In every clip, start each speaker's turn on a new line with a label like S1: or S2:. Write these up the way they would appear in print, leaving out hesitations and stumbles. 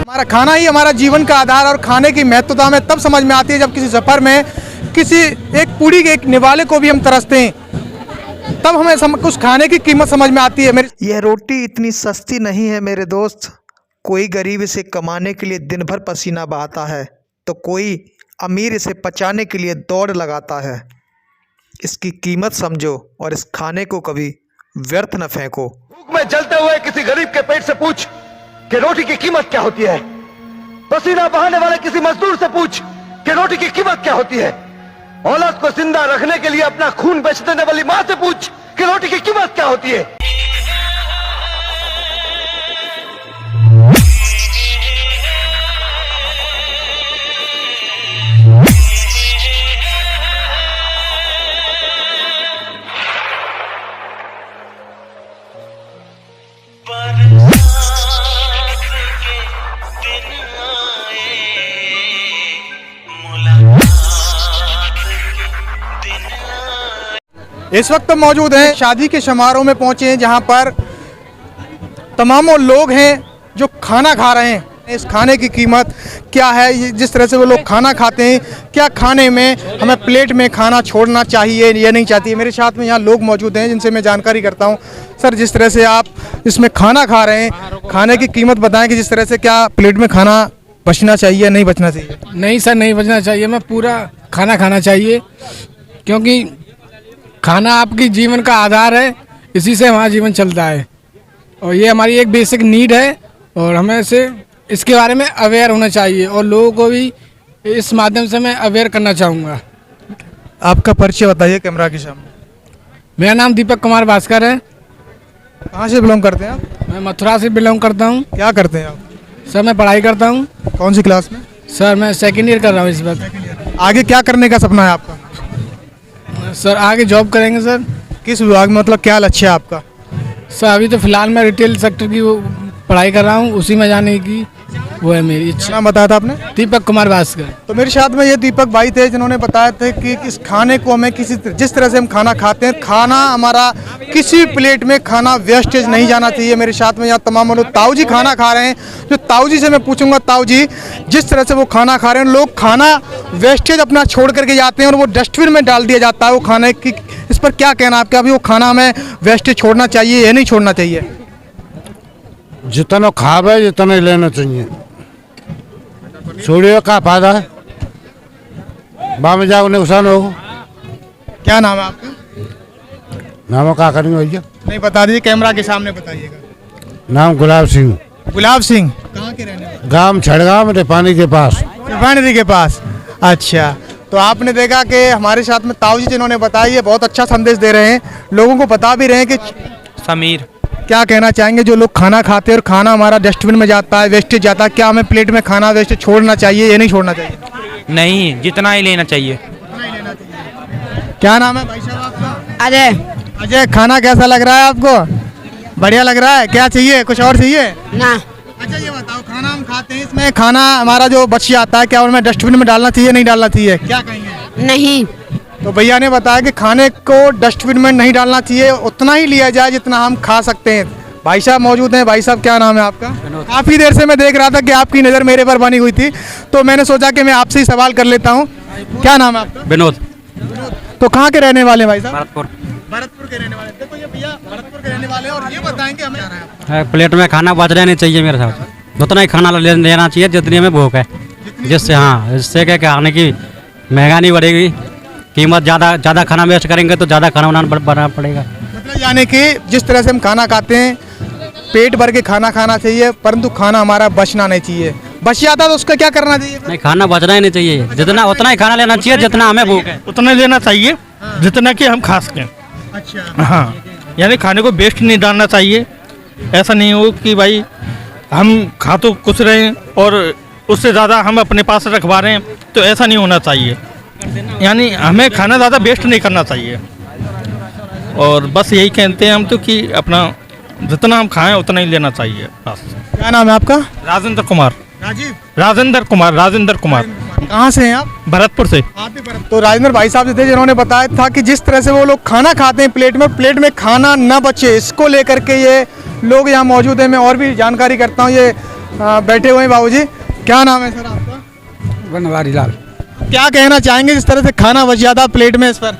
S1: हमारा खाना ही हमारा जीवन का आधार, और खाने की महत्वता हमें तब समझ में आती है जब किसी सफर में किसी एक पूरी के एक निवाले को भी हम तरसते हैं, तब हमें कुछ खाने की कीमत समझ में आती है।
S2: यह रोटी इतनी सस्ती नहीं है मेरे दोस्त। कोई गरीब इसे कमाने के लिए दिन भर पसीना बहाता है, तो कोई अमीर इसे पचाने के लिए दौड़ लगाता है। इसकी कीमत समझो और इस खाने को कभी व्यर्थ न फेंको।
S3: भूख में जलते हुए किसी गरीब के पेट से पूछ कि रोटी की कीमत क्या होती है। पसीना बहाने वाले किसी मजदूर से पूछ कि रोटी की कीमत क्या होती है। औलाद को जिंदा रखने के लिए अपना खून बेच देने वाली मां से पूछ कि रोटी की कीमत क्या होती है।
S1: इस वक्त हम मौजूद हैं शादी के समारोह में पहुंचे हैं, जहां पर तमाम लोग हैं जो खाना खा रहे हैं। इस खाने की कीमत क्या है, जिस तरह से वो लोग खाना खाते हैं, क्या खाने में हमें प्लेट में खाना छोड़ना चाहिए या नहीं चाहिए। मेरे साथ में यहाँ लोग मौजूद हैं जिनसे मैं जानकारी करता हूँ। सर, जिस तरह से आप इसमें खाना खा रहे हैं, खाने की कीमत बताएं कि जिस तरह से क्या प्लेट में खाना बचना चाहिए नहीं बचना चाहिए।
S4: नहीं सर, नहीं बचना चाहिए। मैं पूरा खाना खाना चाहिए, क्योंकि खाना आपकी जीवन का आधार है, इसी से हमारा जीवन चलता है और ये हमारी एक बेसिक नीड है। और हमें इसके बारे में अवेयर होना चाहिए और लोगों को भी इस माध्यम से मैं अवेयर करना चाहूँगा।
S1: आपका परिचय बताइए कैमरा के सामने।
S4: मेरा नाम दीपक कुमार भास्कर है।
S1: कहाँ से बिलोंग करते हैं आप?
S4: मैं मथुरा से बिलोंग करता हूँ।
S1: क्या करते हैं आप?
S4: सर, मैं पढ़ाई करता हूँ।
S1: कौन सी क्लास में?
S4: सर, मैं सेकेंड ईयर कर रहा हूँ इस वक्त।
S1: आगे क्या करने का सपना है आपका?
S4: सर, आगे जॉब करेंगे सर।
S1: किस विभाग में, मतलब क्या लक्ष्य है आपका?
S4: सर, अभी तो फिलहाल मैं रिटेल सेक्टर की वो पढ़ाई कर रहा हूँ, उसी में जाने की वो है मेरी इच्छा।
S1: नाम बताया था आपने?
S4: दीपक कुमार भास्कर।
S1: तो मेरे साथ में ये दीपक भाई थे जिन्होंने बताया था कि इस खाने को हमें जिस तरह से हम खाना खाते हैं, खाना हमारा किसी प्लेट में खाना वेस्टेज नहीं जाना चाहिए। मेरे साथ में यहाँ तमाम लोग ताऊ जी खाना खा रहे हैं। जो ताऊ जी से मैं पूछूंगा, ताऊ जी जिस तरह से वो खाना खा रहे हैं, लोग खाना वेस्टेज अपना छोड़ करके जाते हैं और वो डस्टबिन में डाल दिया जाता है वो खाने की, इस पर क्या कहना आपका? अभी वो खाना हमें वेस्टेज छोड़ना चाहिए या नहीं छोड़ना चाहिए?
S5: जितना खावे जितना लेना चाहिए, छोड़िए का फायदा है, बाद में जाओ नुकसान हो।
S1: क्या नाम है आपका?
S5: नाम का करेंगे भैया?
S1: नहीं बता दीजिए, कैमरा के सामने बताइएगा।
S5: नाम गुलाब सिंह।
S1: गुलाब सिंह कहाँ के रहने वाले?
S5: गांव छड़गांव रिफाइनरी के पास।
S1: रिफाइनरी के पास, अच्छा। तो आपने देखा कि हमारे साथ में ताऊ जी जिन्होंने बताया, ये बहुत अच्छा संदेश दे रहे हैं, लोगों को बता भी रहे हैं कि
S6: समीर
S1: क्या कहना चाहेंगे जो लोग खाना खाते हैं और खाना हमारा डस्टबिन में जाता है, वेस्टेज जाता है, क्या हमें प्लेट में खाना वेस्टेज छोड़ना चाहिए या नहीं छोड़ना चाहिए?
S6: नहीं, जितना ही लेना चाहिए।
S1: क्या नाम है भाई साहब आपका?
S7: अजय।
S1: अजय, खाना कैसा लग रहा है आपको? बढ़िया लग रहा है? क्या चाहिए, कुछ और चाहिए?
S7: ना।
S1: अच्छा ये बताओ, खाना हम खाते हैं, इसमें खाना हमारा जो बच जाता है, क्या उनमें डस्टबिन में डालना चाहिए नहीं डालना चाहिए, क्या कहेंगे?
S7: नहीं।
S1: तो भैया ने बताया कि खाने को डस्टबिन में नहीं डालना चाहिए, उतना ही लिया जाए जितना हम खा सकते हैं। भाई साहब मौजूद हैं। भाई साहब क्या नाम है आपका? काफ़ी देर से मैं देख रहा था कि आपकी नज़र मेरे पर बनी हुई थी, तो मैंने सोचा कि मैं आपसे ही सवाल कर लेता हूँ। क्या नाम है आपका?
S6: विनोद।
S1: तो कहाँ के रहने वाले भाई साहब?
S6: भरतपुर।
S1: भरतपुर के रहने वाले। देखो ये भैया भरतपुर के रहने वाले हैं और ये बताएंगे हमें
S6: प्लेट में खाना बच रहना चाहिए मेरे हिसाब से, उतना ही खाना लेना चाहिए जितनी हमें भूख है, जिससे हाँ इससे क्या खाने की महंगा नहीं बढ़ेगी। कीमत ज़्यादा खाना वेस्ट करेंगे तो ज़्यादा खाना बनाना पड़ेगा।
S1: मतलब यानी कि जिस तरह से हम खाना खाते हैं, पेट भर के खाना खाना चाहिए, परंतु खाना हमारा बचना नहीं चाहिए। बच जाता तो उसका क्या करना चाहिए?
S6: नहीं, खाना बचना ही नहीं चाहिए, जितना उतना ही खाना लेना चाहिए जितना हमें भूख है,
S8: उतना ही लेना चाहिए जितना कि हम खा सकें।
S1: अच्छा,
S8: हाँ, यानी खाने को वेस्ट नहीं डालना चाहिए। ऐसा नहीं हो कि भाई हम खा तो कुछ रहे हैं और उससे ज़्यादा हम अपने पास रखवा रहे हैं, तो ऐसा नहीं होना चाहिए। यानी हमें खाना ज़्यादा वेस्ट नहीं करना चाहिए और बस यही कहते हैं हम तो कि अपना जितना हम खाएं उतना ही लेना चाहिए बस।
S1: क्या नाम है आपका?
S8: राजेंद्र कुमार। राजेंद्र कुमार
S1: कहाँ से हैं आप?
S8: भरतपुर से।
S1: तो राजेंद्र भाई साहब जो थे जिन्होंने बताया था कि जिस तरह से वो लोग खाना खाते हैं प्लेट में खाना न बचे, इसको लेकर के ये लोग यहाँ मौजूद हैं। मैं और भी जानकारी करता हूँ। ये बैठे हुए हैं बाबूजी, क्या नाम है सर आपका?
S4: बनवारी लाल।
S1: क्या कहना चाहेंगे जिस तरह से खाना बच जाता प्लेट में, इस पर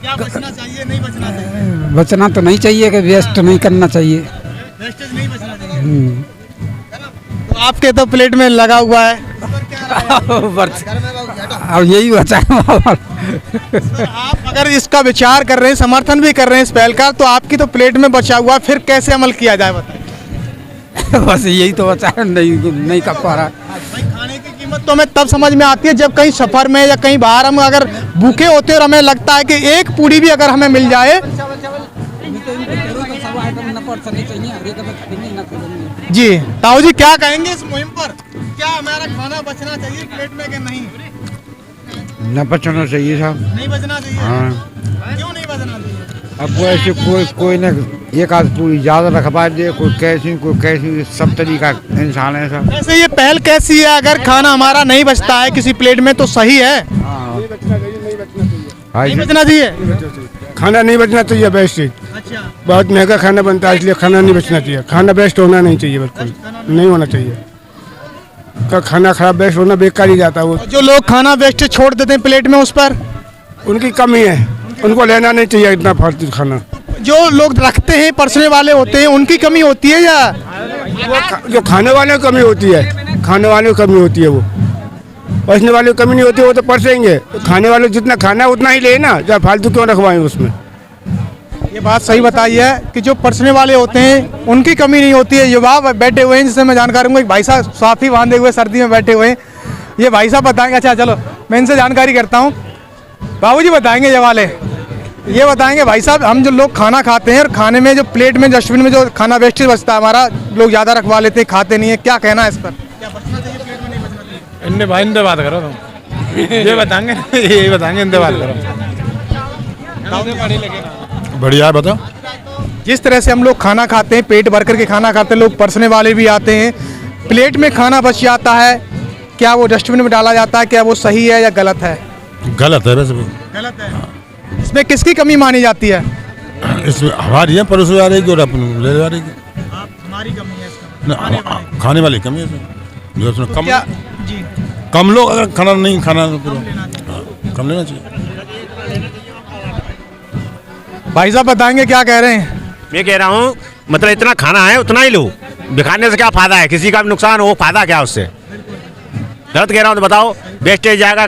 S1: क्या बचना चाहिए, नहीं बचना चाहिए?
S4: बचना तो नहीं चाहिए कि वेस्ट नहीं करना चाहिए।
S1: वेस्टेज नहीं बचना चाहिए। तो आपके तो प्लेट में लगा हुआ है।
S4: और यही बचा है।
S1: आप अगर इसका विचार कर रहे हैं, समर्थन भी कर रहे हैं इस पहल का, तो आपकी तो प्लेट में बचा हुआ, फिर कैसे अमल किया जाए बताइए?
S4: बस यही तो बचा है, नहीं कर पा रहा।
S1: भाई खाने की कीमत तो हमें तब समझ में आती है जब कहीं सफर में या कहीं बाहर हम अगर भूखे होते हैं और हमें लगता है कि एक पूड़ी भी अगर हमें मिल जाए। जी ताऊ जी, क्या कहेंगे इस मुहिम पर? क्या हमारा खाना बचना चाहिए प्लेट में कि नहीं?
S5: न बचना चाहिए साहब।
S1: नहीं बचना चाहिए।
S5: हाँ।
S1: क्यों नहीं बचना चाहिए?
S5: अब वो ऐसे कोई न एक आध पूरी ज़्यादा रखवा दे, कोई कैसी सब तरीका इंसान है सब।
S1: वैसे ये पहल कैसी है? अगर खाना हमारा नहीं बचता है किसी प्लेट में तो सही है? नहीं बचना चाहिए।
S7: खाना नहीं बचना चाहिए, बेस्ट है।
S1: अच्छा,
S7: बहुत महंगा खाना बनता है, इसलिए खाना नहीं बचना चाहिए। खाना बेस्ट होना नहीं चाहिए, बिल्कुल नहीं होना चाहिए। का खाना खराब बेस्ट होना बेकार ही जाता है। वो
S1: जो लोग खाना वेस्ट छोड़ देते हैं प्लेट में, उस पर
S7: उनकी कमी है, उनको लेना नहीं चाहिए इतना फालतू खाना।
S1: जो लोग रखते हैं परसने वाले होते हैं, उनकी कमी होती है या
S7: जो खाने वाले की कमी होती है, खाने वाले की कमी होती है। वो परसने वाले की कमी नहीं होती, वो तो परसेंगे। खाने वाले जितना खाना है उतना ही ले ना, जब फालतू क्यों रखवाएं उसमें।
S1: ये बात सही बताई है कि जो परसने वाले होते हैं उनकी कमी नहीं होती है। युवा बैठे हुए हैं जिससे मैं जानकारी हूँ, एक भाई साहब साफी बांधे हुए सर्दी में बैठे हुए हैं, ये भाई साहब बताएंगे। अच्छा चलो मैं इनसे जानकारी करता हूँ। बाबूजी बताएंगे ये वाले, ये बताएंगे भाई साहब, हम जो लोग खाना खाते हैं और खाने में जो प्लेट में डस्टबिन में जो खाना वेस्टेज बचता है हमारा, लोग ज़्यादा रखवा लेते हैं, खाते नहीं है, क्या कहना है इस पर?
S5: इनने भाई इनसे बात करो तुम। ये बताएंगे, ये बताएंगे, इनसे बात करो। बढ़िया है, बताओ।
S1: जिस तरह से हम लोग खाना खाते हैं, पेट भर करके खाना खाते हैं, लोग परसने वाले भी आते हैं, प्लेट में खाना बच जाता है, क्या वो डस्टबिन में डाला जाता है, क्या वो सही है या गलत है?
S5: गलत है वैसे।
S1: गलत है। इसमें किसकी कमी मानी जाती है?
S5: इसमें हमारी है, परोसे वाले की और अपने ले वाले की।
S1: हमारी कमी है इसका,
S5: खाने वाली कमी है जो उसमें कम
S1: क्या जी
S5: कम लोग अगर खाना नहीं खाना तो कम लेना चाहिए।
S1: भाई साहब बताएंगे क्या कह रहे हैं?
S9: मैं कह रहा हूँ मतलब इतना खाना है उतना ही लो, दिखाने से क्या फायदा है? किसी का भी नुकसान हो, फायदा क्या उससे? गलत कह रहा हूँ तो बताओ। वेस्टेज जाएगा,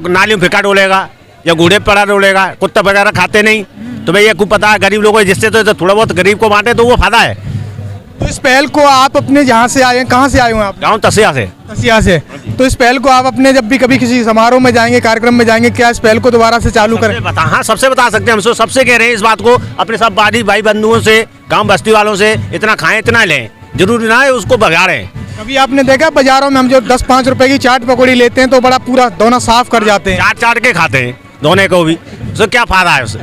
S9: नालियों में फेंका डोलेगा या कूड़े पड़ा डोलेगा। कुत्ता वगैरह खाते नहीं, तो भाई ये को पता है गरीब लोगों को, जिससे तो थोड़ा बहुत गरीब को बांटे तो वो फायदा है।
S1: तो इस पहल को आप अपने जहाँ से आए हैं, कहाँ से आए हुए हैं आप?
S9: गाँव तसिया से।
S1: तसिया से। तो इस पहल को आप अपने जब भी कभी किसी समारोह में जाएंगे, कार्यक्रम में जाएंगे, क्या इस पहल को दोबारा से चालू करें?
S9: हाँ, सबसे बता सकते हैं। हम सबसे कह रहे हैं इस बात को, अपने सब भाई बंधुओं से, गाँव बस्ती वालों से, इतना खाएं इतना लें, जरूरी ना है उसको भगा रहे हैं।
S1: कभी आपने देखा बाजारों में हम जो 10-5 रुपए की चाट पकौड़ी लेते हैं तो बड़ा पूरा दोना साफ कर जाते हैं,
S9: चाट के खाते हैं दोने को भी, उससे क्या फायदा है? उससे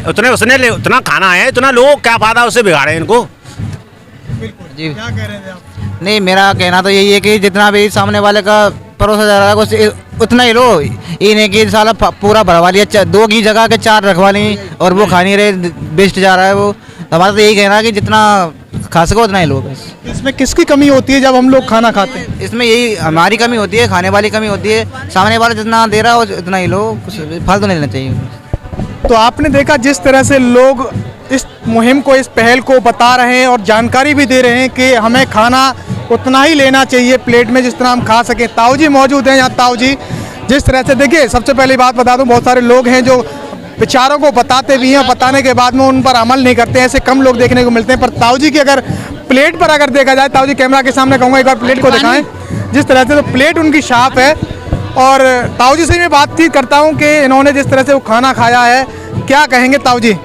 S9: उतने उसने उतना खाना है, इतना लोग क्या फायदा उससे बिगाड़े इनको।
S10: जी
S1: क्या कह रहे थे आप?
S10: नहीं, मेरा कहना तो यही है कि जितना भी सामने वाले का परोसा जा रहा है उतना ही लो। ये नहीं कि साला पूरा भरवा लिया, 2 की जगह के 4 रखवा ली और वो खा नहीं रहे, वेस्ट जा रहा है वो। हमारा तो यही कहना है कि जितना खा सको उतना ही लो बस।
S1: इसमें किसकी कमी होती है जब हम लोग खाना खाते हैं?
S10: इसमें यही हमारी कमी होती है, खाने वाली कमी होती है। सामने वाला जितना दे रहा है उतना ही लो, कुछ फालतू नहीं लेना चाहिए।
S1: तो आपने देखा जिस तरह से लोग इस मुहिम को, इस पहल को बता रहे हैं और जानकारी भी दे रहे हैं कि हमें खाना उतना ही लेना चाहिए प्लेट में जिस तरह हम खा सकें। ताऊ जी मौजूद हैं यहाँ। ताऊ जी, जिस तरह से देखिए, सबसे पहली बात बता दूं, बहुत सारे लोग हैं जो विचारों को बताते भी हैं, बताने के बाद में उन पर अमल नहीं करते हैं, ऐसे कम लोग देखने को मिलते हैं। पर ताऊ जी की अगर प्लेट पर अगर देखा जाए, ताऊ जी कैमरा के सामने कहूँगा एक बार प्लेट को दिखाएं, जिस तरह से तो प्लेट उनकी साफ है। और ताऊ जी से मैं बातचीत करता हूँ कि इन्होंने जिस तरह से वो खाना खाया है, क्या कहेंगे ताऊ जी?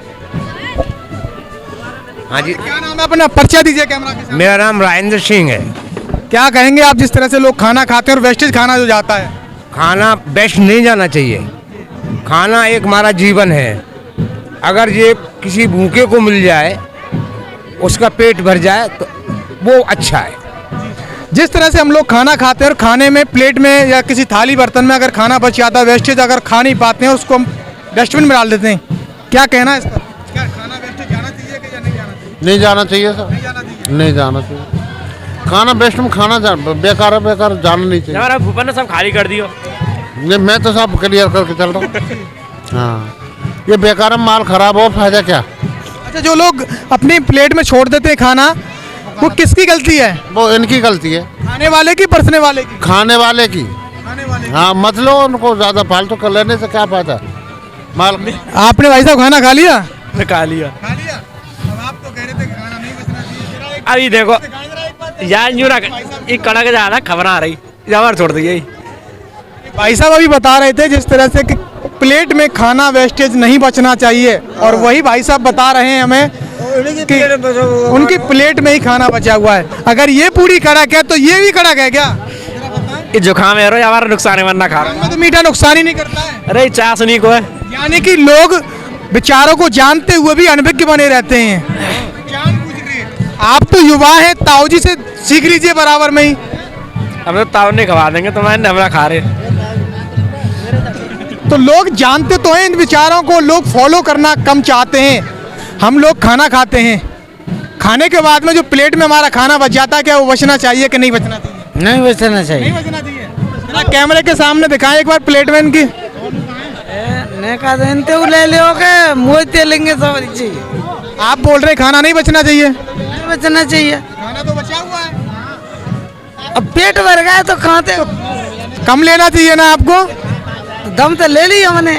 S9: हाँ जी,
S1: क्या नाम है अपना? परिचय दीजिए कैमरा के सामने।
S9: मेरा नाम राजेंद्र सिंह है।
S1: क्या कहेंगे आप जिस तरह से लोग खाना खाते हैं और वेस्टेज खाना जो जाता है?
S9: खाना बेस्ट नहीं जाना चाहिए। खाना एक हमारा जीवन है। अगर ये किसी भूखे को मिल जाए, उसका पेट भर जाए तो वो अच्छा है।
S1: जिस तरह से हम लोग खाना खाते हैं और खाने में प्लेट में या किसी थाली बर्तन में अगर खाना बच जाता है, वेस्टेज अगर खा नहीं पाते हैं, उसको हम डस्टबिन में डाल देते हैं। क्या कहना है इस पर? क्या खाना वेस्टेज जाना चाहिए कि या नहीं जाना चाहिए?
S5: नहीं जाना चाहिए सर, नहीं जाना चाहिए। खाना वेस्ट में खाना बेकार है, बेकार जाना नहीं चाहिए।
S11: हमारा भूपन ने सब खाली कर दियो।
S5: नहीं, मैं तो सब क्लियर करके चल रहा हूँ। हाँ, ये बेकार है, माल खराब हो, फायदा क्या।
S1: अच्छा, जो लोग अपनी प्लेट में छोड़ देते हैं खाना, वो किसकी गलती है?
S5: वो इनकी गलती है,
S1: खाने वाले की, परसने वाले की?
S5: खाने वाले की।
S1: खाने वाले की।
S5: हाँ, मत लो उनको, ज्यादा फालतू कर लेने से क्या फायदा माल।
S1: आपने भाई साहब खाना खा लिया?
S11: खा लिया।
S1: खा लिया। अब आप तो कह रहे थे कि खाना नहीं बचना चाहिए।
S11: अभी देखो यार, यूं ना एक कड़क ज्यादा खबर आ रही, जबर छोड़ दी।
S1: भाई साहब अभी बता रहे थे जिस तरह से कि प्लेट में खाना वेस्टेज नहीं बचना चाहिए, और वही भाई साहब बता रहे हैं हमें कि उनकी प्लेट में ही खाना बचा हुआ है। अगर ये पूरी कड़क है तो ये भी कड़क है क्या?
S11: ये जुकाम है रो, हमारा नुकसान है, वरना खा रहा
S1: तो मीठा नुकसान ही नहीं करता है।
S11: अरे चाय सुनी को है,
S1: यानी कि लोग बेचारों को जानते हुए भी अनभिज्ञ बने रहते हैं। आप तो युवा हैं, ताऊ जी से सीख लीजिए बराबर में ही।
S11: हम तो ताऊ नहीं खवा देंगे, तुम्हारे हमला खा रहे।
S1: तो लोग जानते तो हैं इन विचारों को, लोग फॉलो करना कम चाहते हैं। हम लोग खाना खाते हैं, खाने के बाद में जो प्लेट में हमारा खाना बच जाता है, क्या वो बचना चाहिए कि नहीं बचना चाहिए?
S10: नहीं बचना चाहिए।
S1: नहीं बचना चाहिए। जरा कैमरे के सामने दिखाएं एक बार प्लेट में इनकी।
S10: ले लोगे मुँह तेलेंगे सब।
S1: आप बोल रहे खाना नहीं बचना चाहिए?
S10: नहीं बचना चाहिए,
S1: खाना तो बचा हुआ है।
S10: अब पेट भर गया तो खाते हो।
S1: कम लेना चाहिए ना आपको?
S10: दम तो ले ली हमने।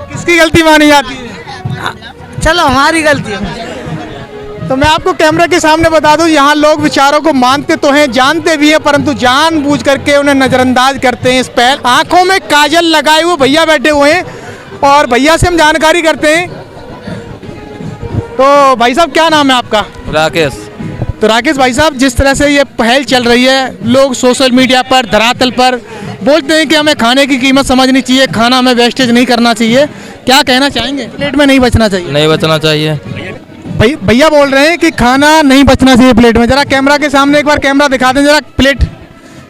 S1: किसकी गलती मानी जाती है?
S10: चलो हमारी गलती है।
S1: तो मैं आपको कैमरे के सामने बता दूं, यहाँ लोग विचारों को मानते तो हैं, जानते भी हैं, परंतु जानबूझ करके उन्हें नजरअंदाज करते हैं। इस पहल आंखों में काजल लगाए हुए भैया बैठे हुए हैं, और भैया से हम जानकारी करते हैं। तो भाई साहब क्या नाम है आपका?
S12: राकेश।
S1: तो राकेश भाई साहब, जिस तरह से ये पहल चल रही है, लोग सोशल मीडिया पर, धरातल पर बोलते हैं कि हमें खाने की कीमत समझनी चाहिए, खाना में वेस्टेज नहीं करना चाहिए, क्या कहना चाहेंगे? प्लेट में नहीं बचना चाहिए?
S12: नहीं बचना चाहिए।
S1: भैया बोल रहे हैं कि खाना नहीं बचना चाहिए प्लेट में। जरा कैमरा के सामने एक बार कैमरा दिखा दें, जरा प्लेट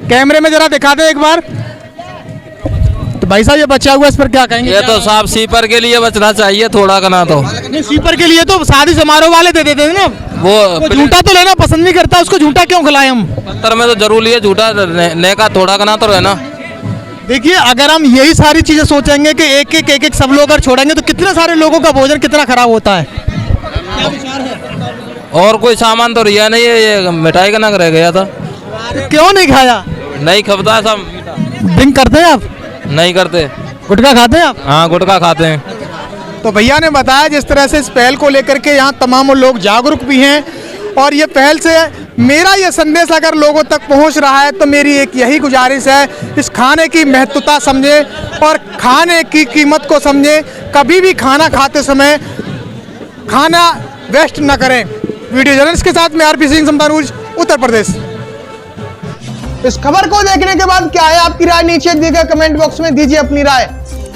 S1: कैमरे में जरा दिखा दें एक बार। तो भाई साहब ये बचा हुआ, इस पर क्या कहेंगे?
S12: ये तो साफ सीपर के लिए बचना चाहिए, थोड़ा करना तो
S1: नहीं, सीपर के लिए तो शादी समारोह वाले दे देते हैं ना।
S12: वो
S1: झूठा तो लेना पसंद नहीं करता, उसको झूठा क्यों खिलाएं हम?
S12: पत्थर में तो जरूरी है झूठा ने का, थोड़ा करना तो रहना।
S1: देखिए, अगर हम यही सारी चीजें सोचेंगे कि एक एक सब लोग अगर छोड़ेंगे, तो कितने सारे लोगों का भोजन कितना खराब होता है। क्या विचार है?
S12: और कोई सामान तो रिया नहीं है, ये मिठाई का नग रह गया था।
S1: क्यों नहीं खाया?
S12: नहीं खपता सब।
S1: ड्रिंक करते हैं आप?
S12: नहीं करते।
S1: गुटखा खाते हैं आप?
S12: हाँ, गुटखा खाते हैं।
S1: तो भैया ने बताया जिस तरह से इस पहल को लेकर के यहाँ तमाम लोग जागरूक भी हैं, और ये पहल से मेरा ये संदेश अगर लोगों तक पहुँच रहा है, तो मेरी एक यही गुजारिश है, इस खाने की महत्वता समझें और खाने की कीमत को समझें। कभी भी खाना खाते समय खाना वेस्ट न करें। वीडियो जर्नलिस्ट के साथ मैं आरपी सिंह, समता न्यूज़, उत्तर प्रदेश। इस खबर को देखने के बाद क्या है आपकी राय? नीचे दिए गए कमेंट बॉक्स में दीजिए अपनी राय।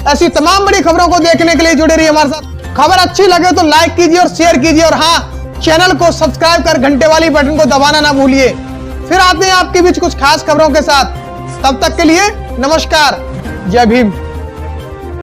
S1: ऐसी तमाम बड़ी खबरों को देखने के लिए जुड़े रहिए हमारे साथ। खबर अच्छी लगे तो लाइक कीजिए और शेयर कीजिए, और हाँ, चैनल को सब्सक्राइब कर घंटे वाली बटन को दबाना ना भूलिए। फिर आते हैं आपके बीच कुछ खास खबरों के साथ। तब तक के लिए नमस्कार, जय भीम।